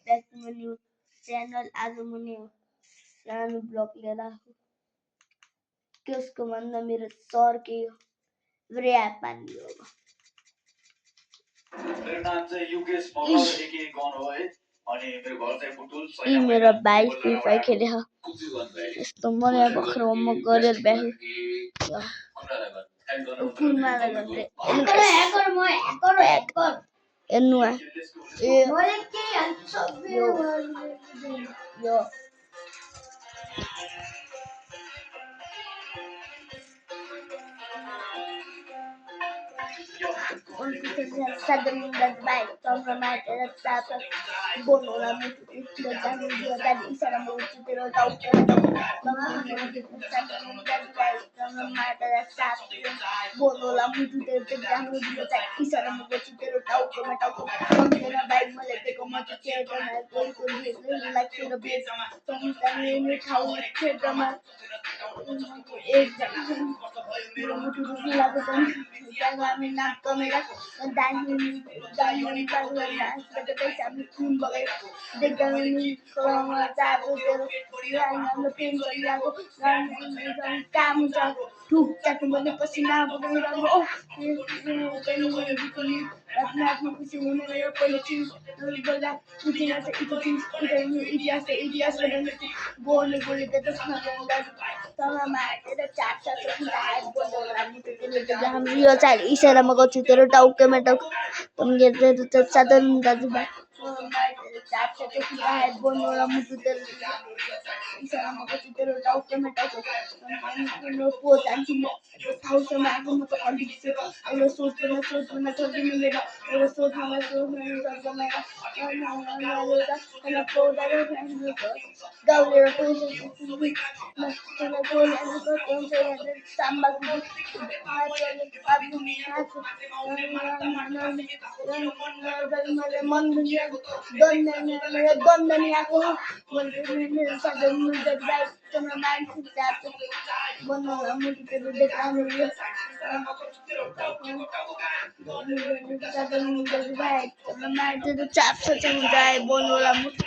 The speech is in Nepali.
Back to my new channel. आज म सानो ब्लग लिएर आएको। त्यसको भन्दा मेरो सर के हो पानी हो। मेरो नाम चाहिँ युकेश मगर एके कौन हो है। अनि मेरो घर चाहिँ बुटुल यी मेरो भाइ फ्री फायर खेले हो। यस्तो मर्या भर्खर होमवर्क गरेर ब्यायो कुनमाला गर्दै हेर्नु यो Southern by compromised Sapa Bonola that is a move to the Bonola to the Jamu that is a move to the like the base how पसीना बोलने बोले तो यो चाहिँ इसारामा गर्छु तेरो टाउकेमा टाउक तुमले चादर दाजुभाइ बोनोला मुटु तेरो इसारामा गर्छु तेरो टाउकेमा टाउक पो जान्छु म ठाउँसम्म आएको म त अलिक एउटा सोच्दैन छोड्दिनु एउटा सोच्नमा गाउँलेर गन्दनी आएको बनाउन मुटु देखाउनु चाप्छ चाहिँ बोनोला मुटु